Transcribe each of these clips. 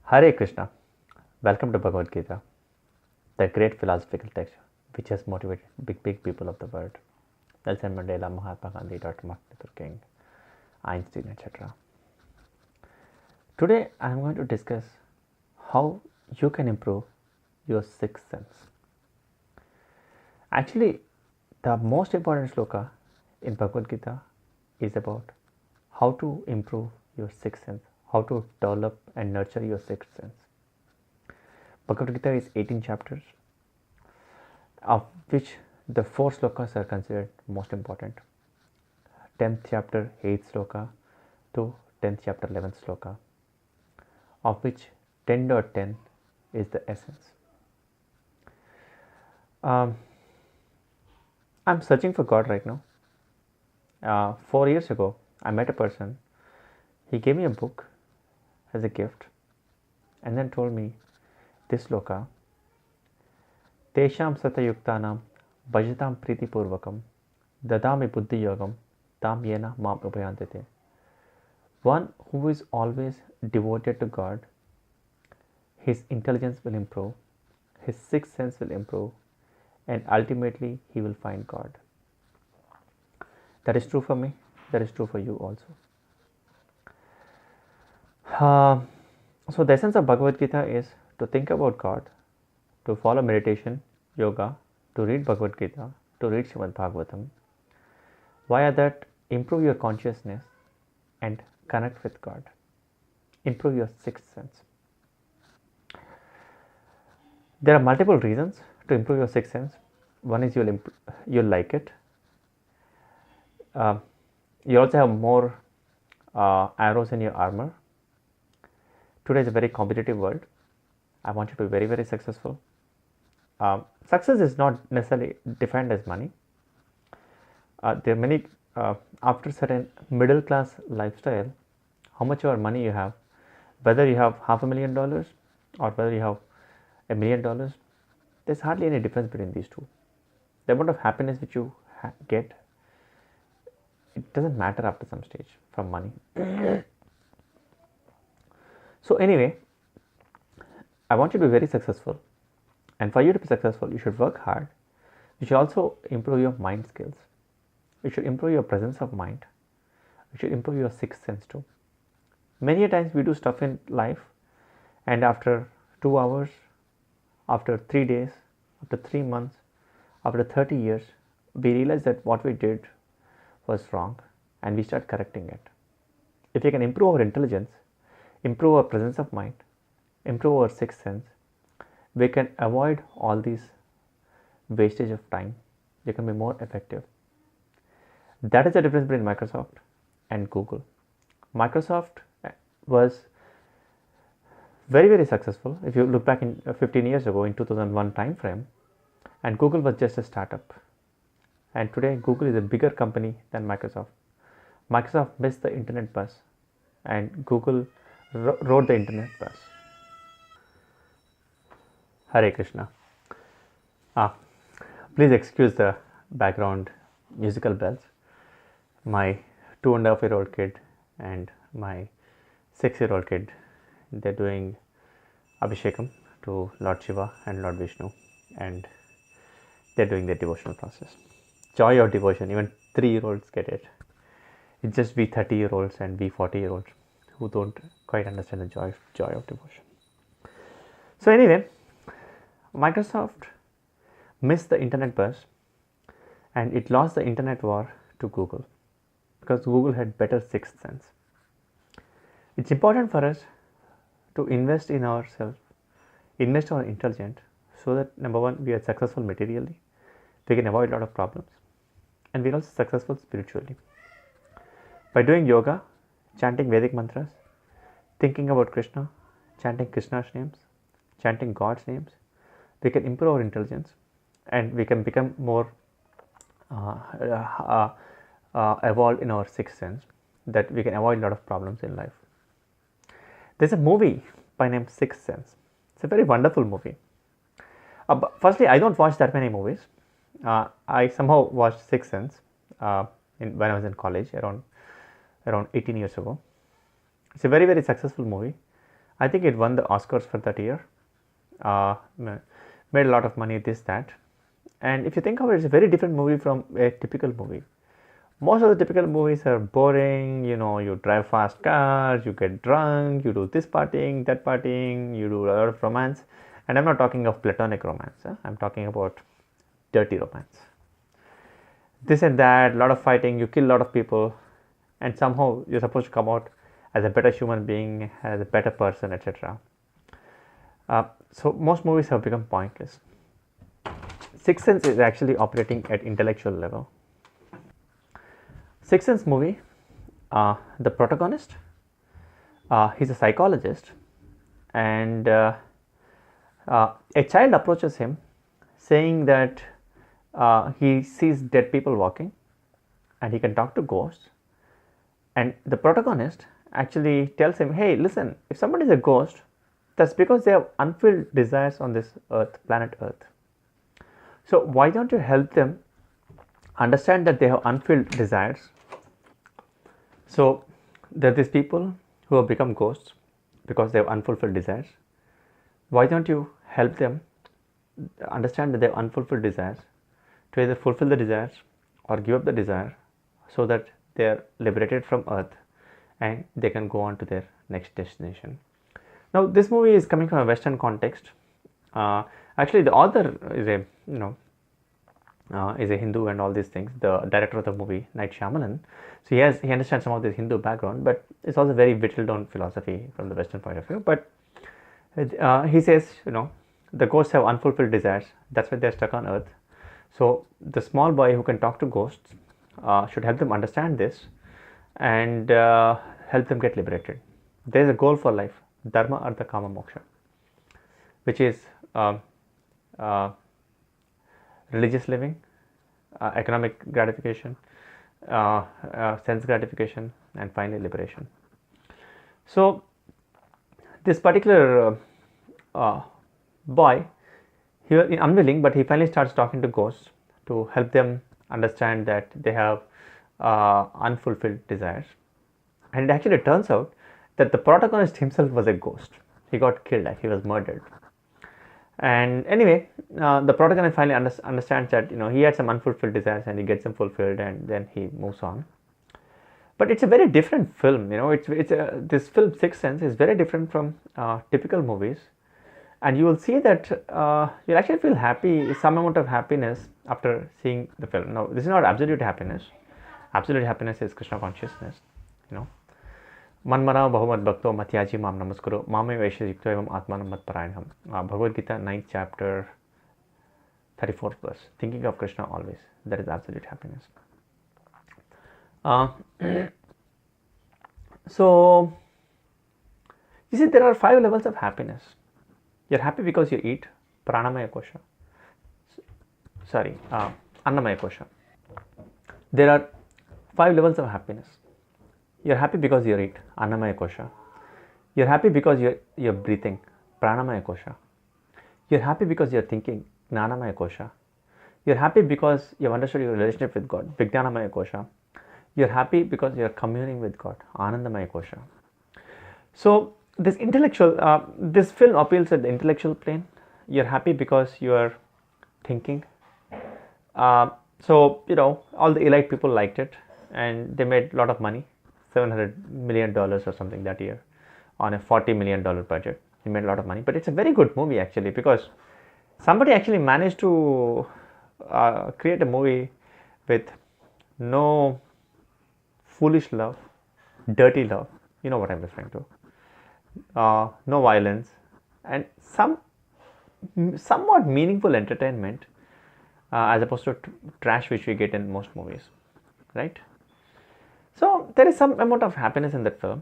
Hare Krishna. Welcome to Bhagavadgita, the great philosophical text which has motivated big people of the world. Nelson Mandela, Mahatma Gandhi, Dr. Martin Luther King, Einstein, etc. Today I am going to discuss how you can improve your sixth sense. Actually, the most important sloka in Bhagavad Gita is about how to improve your sixth sense, how to develop and nurture your sixth sense. Bhagavad Gita is 18 chapters, of which the 4 slokas are considered most important. 10th chapter, 8th sloka to 10th chapter, 11th sloka, of which 10.10 is the essence. I'm searching for God right now. 4 years ago, I met a person. He gave me a book as a gift and then told me this sloka, Tesham satayuktanam bhajatam pritipurvakam dadami buddhi yogam tam yena mam upayantete. One who is always devoted to God, his intelligence will improve, his sixth sense will improve, and ultimately he will find God. That is true for me, that is true for you also. So the essence of Bhagavad Gita is to think about God, to follow meditation, yoga, to read Bhagavad Gita, to read Srimad Bhagavatam. Via that, improve your consciousness and connect with God. Improve your sixth sense. There are multiple reasons to improve your sixth sense. One is you'll like it. You also have more arrows in your armor. Today is a very competitive world. I want you to be very, very successful. Success is not necessarily defined as money. There are many, after certain middle class lifestyle, how much of money you have, whether you have $500,000 or whether you have $1 million, there's hardly any difference between these two. The amount of happiness which you get, it doesn't matter after some stage from money. So anyway, I want you to be very successful, and for you to be successful, you should work hard. You should also improve your mind skills. You should improve your presence of mind. You should improve your sixth sense too. Many times we do stuff in life, and after 2 hours, after 3 days, after 3 months, after 30 years, we realize that what we did was wrong, and we start correcting it. If we can improve our intelligence, improve our presence of mind, improve our sixth sense, we can avoid all these wastage of time. We can be more effective. That is the difference between Microsoft and Google. Microsoft was very, very successful. If you look back in 15 years ago, in 2001 time frame, and Google was just a startup. And today Google is a bigger company than Microsoft. Microsoft missed the internet bus, and Google rode the internet bus. Hare Krishna. Please excuse the background musical bells. My 2.5-year-old kid and my 6-year-old kid, they're doing Abhishekam to Lord Shiva and Lord Vishnu, and they're doing their devotional process. Joy of devotion, even 3-year-olds get it. It's just we 30-year-olds and we 40-year-olds who don't quite understand the joy of devotion. So anyway, Microsoft missed the internet bus, and it lost the internet war to Google because Google had better sixth sense. It's important for us to invest in ourselves, invest our intelligence, so that number one, we are successful materially, we can avoid a lot of problems, and we are also successful spiritually. By doing yoga, chanting Vedic mantras, thinking about Krishna, chanting Krishna's names, chanting God's names, we can improve our intelligence, and we can become more evolved in our sixth sense, that we can avoid a lot of problems in life. There's a movie by name Sixth Sense. It's a very wonderful movie. Firstly, I don't watch that many movies. I somehow watched Sixth Sense when I was in college around 18 years ago. It's a very, very successful movie. I think it won the Oscars for that year. Made a lot of money, this, that. And if you think of it, it's a very different movie from a typical movie. Most of the typical movies are boring. You drive fast cars, you get drunk, you do this partying, that partying, you do a lot of romance. And I'm not talking of platonic romance. I'm talking about dirty romance. This and that, a lot of fighting, you kill a lot of people, and somehow you're supposed to come out as a better human being, as a better person, etc. So most movies have become pointless. Sixth Sense is actually operating at intellectual level. Sixth Sense movie, the protagonist, he's a psychologist, and a child approaches him saying that he sees dead people walking and he can talk to ghosts. And the protagonist actually tells him, hey, listen, if somebody is a ghost, that's because they have unfulfilled desires on this earth, planet Earth. So why don't you help them understand that they have unfulfilled desires? So there are these people who have become ghosts because they have unfulfilled desires. Why don't you help them understand that they have unfulfilled desires, to either fulfill the desires or give up the desire, so that they are liberated from earth and they can go on to their next destination. Now this movie is coming from a Western context. Actually the author is a Hindu and all these things, the director of the movie, Night Shyamalan. So he understands some of this Hindu background, but it's also very whittled on philosophy from the Western point of view. But he says, the ghosts have unfulfilled desires, that's why they're stuck on earth. So the small boy who can talk to ghosts should help them understand this and help them get liberated. There is a goal for life, dharma, artha, kama, moksha, which is religious living, economic gratification, sense gratification, and finally liberation. So this particular boy, he was unwilling, but he finally starts talking to ghosts to help them understand that they have unfulfilled desires. And it actually turns out that the protagonist himself was a ghost. He got killed, he was murdered. And anyway, the protagonist finally understands that he had some unfulfilled desires, and he gets them fulfilled, and then he moves on. But it's a very different film. This film Sixth Sense is very different from typical movies, and you will see that you'll actually feel happy, some amount of happiness after seeing the film. Now this is not absolute happiness. Absolute happiness is Krishna consciousness. Manmara Bhavat Bhakto Matyaji Mam Namaskuru Mame Vaishya Yukta Evam Atmanam Matparanam. Bhagavadgita 9th chapter 34th verse. Thinking of Krishna always. That is absolute happiness. So you see, there are 5 levels of happiness. You're happy because you eat, pranamaya kosha. Annamaya kosha. There are 5 levels of happiness. You're happy because you eat, annamaya kosha. You're happy because you're breathing, pranamaya kosha. You're happy because you're thinking, gnanamaya kosha. You're happy because you've understood your relationship with God, vijnanamaya kosha. You're happy because you're communing with God, anandamaya kosha. So this film appeals at the intellectual plane. You're happy because you are thinking. So all the elite people liked it, and they made a lot of money, $700 million or something that year, on a $40 million budget. They made a lot of money, but it's a very good movie actually, because somebody actually managed to create a movie with no foolish love, dirty love. You know what I'm referring to. No violence, and somewhat meaningful entertainment, as opposed to trash which we get in most movies, right? So there is some amount of happiness in that film,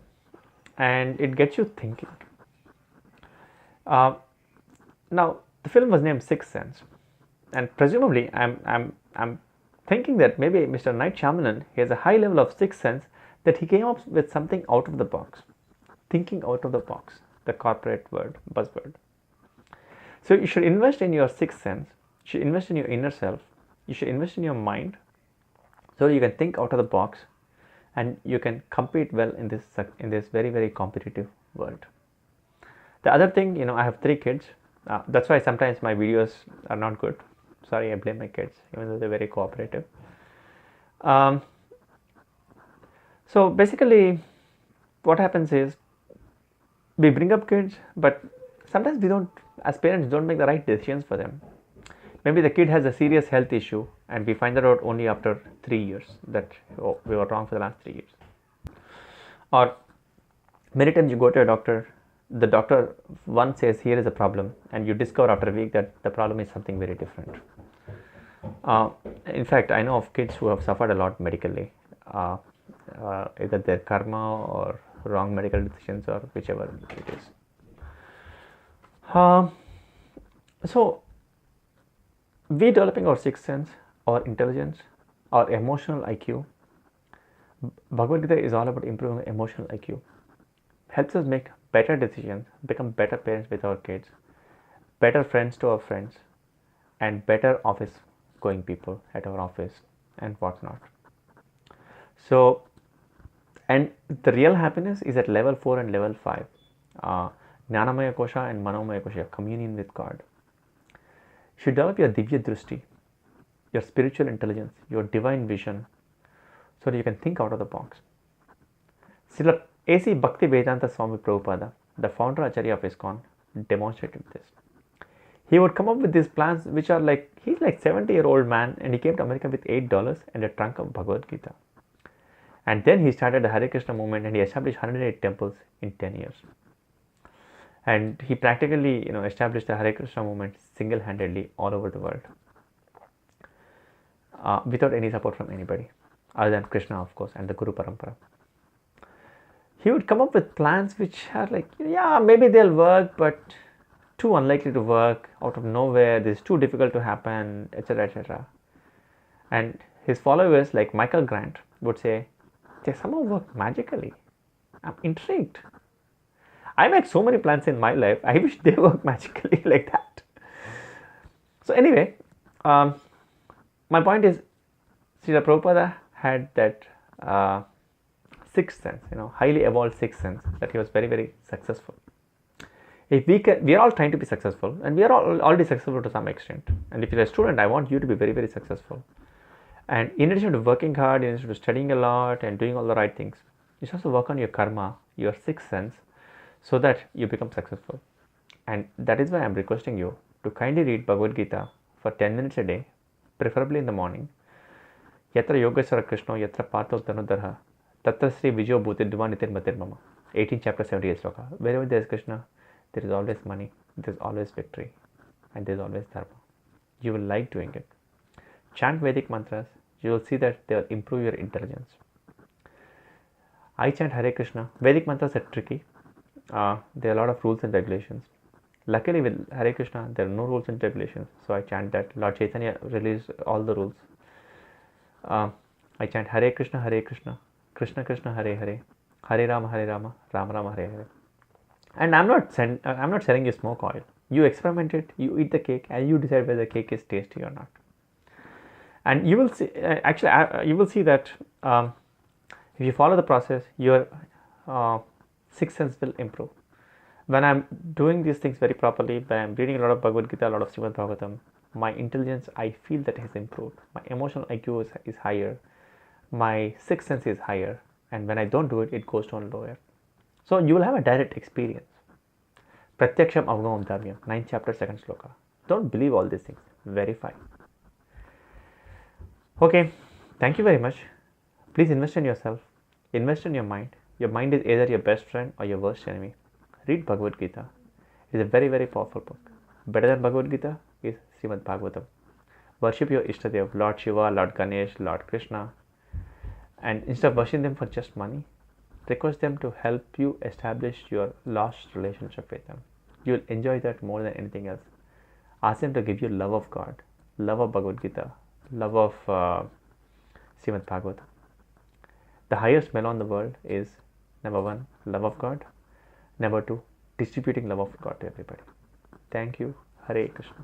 and it gets you thinking. Now the film was named Sixth Sense, and presumably I'm thinking that maybe Mr. Night Shyamalan, he has a high level of sixth sense, that he came up with something out of the box, thinking out of the box, the corporate word, buzzword. So you should invest in your sixth sense, you should invest in your inner self, you should invest in your mind, so you can think out of the box and you can compete well in this very, very competitive world. The other thing, I have 3 kids. That's why sometimes my videos are not good. Sorry, I blame my kids, even though they're very cooperative. So basically, what happens is we bring up kids, but sometimes we don't, as parents, don't make the right decisions for them. Maybe the kid has a serious health issue, and we find that out only after 3 years that we were wrong for the last 3 years. Or many times you go to a doctor, the doctor once says here is a problem, and you discover after a week that the problem is something very different. In fact, I know of kids who have suffered a lot medically, either their karma or wrong medical decisions or whichever it is. So we developing our sixth sense, our intelligence, our emotional IQ. Bhagavad-Gita is all about improving emotional IQ. Helps us make better decisions, become better parents with our kids, better friends to our friends, and better office going people at our office and whatnot. So, and the real happiness is at level 4 and level 5. Jnanamaya Kosha and Manomaya Kosha, communion with God. You should develop your Divya Drushti, your spiritual intelligence, your divine vision, so that you can think out of the box. Srila A.C. Bhakti Vedanta Swami Prabhupada, the founder Acharya of ISKCON, demonstrated this. He would come up with these plans which are like, he's like 70-year-old man, and he came to America with $8 and a trunk of Bhagavad-Gita. And then he started the Hare Krishna movement, and he established 108 temples in 10 years. And he practically, established the Hare Krishna movement single-handedly all over the world, without any support from anybody, other than Krishna, of course, and the Guru Parampara. He would come up with plans which are like, yeah, maybe they'll work, but too unlikely to work, out of nowhere, this is too difficult to happen, etc., etc. And his followers, like Michael Grant, would say, they somehow work magically. I'm intrigued. I make so many plans in my life, I wish they work magically like that. So anyway, my point is, Srila Prabhupada had that sixth sense, highly evolved sixth sense, that he was very, very successful. If we are all trying to be successful, and we are all already successful to some extent. And if you're a student, I want you to be very, very successful. And in addition to working hard, in addition to studying a lot and doing all the right things, you should also work on your karma, your sixth sense, so that you become successful. And that is why I'm requesting you to kindly read Bhagavad Gita for 10 minutes a day, preferably in the morning. Yatra Yogeswara Krishna, Yatra Partho Dhanudharha, Tatra Sri Vijayo Bhutidva Nitir Matir Mama. 18 chapter 78 sloka. Wherever there is Krishna, there is always money, there is always victory, and there is always dharma. You will like doing it. Chant Vedic mantras, you will see that they will improve your intelligence. I chant Hare Krishna. Vedic mantras are tricky. There are a lot of rules and regulations. Luckily with Hare Krishna, there are no rules and regulations. So I chant that. Lord Chaitanya released all the rules. I chant Hare Krishna, Krishna Krishna, Hare Hare, Hare Rama, Rama Rama, Hare Hare. And I'm not selling you smoke oil. You experiment it, you eat the cake, and you decide whether the cake is tasty or not. And you will see, you will see that if you follow the process, your sixth sense will improve. When I'm doing these things very properly, when I'm reading a lot of Bhagavad Gita, a lot of Srimad Bhagavatam, my intelligence, I feel that has improved. My emotional IQ is higher. My sixth sense is higher. And when I don't do it, it goes down lower. So you will have a direct experience. Pratyaksham Avgamam Dhamyam, 9th chapter, 2nd sloka. Don't believe all these things. Verify. Okay, thank you very much. Please invest in yourself. Invest in your mind. Your mind is either your best friend or your worst enemy. Read Bhagavad Gita. It is a very, very powerful book. Better than Bhagavad Gita is Srimad Bhagavatam. Worship your Ishtadev, Lord Shiva, Lord Ganesh, Lord Krishna. And instead of worshiping them for just money, request them to help you establish your lost relationship with them. You will enjoy that more than anything else. Ask them to give you love of God, love of Bhagavad Gita, love of Srimad Bhagavatam. The highest mellow in the world is, number 1, love of God. Number 2, distributing love of God to everybody. Thank you. Hare Krishna.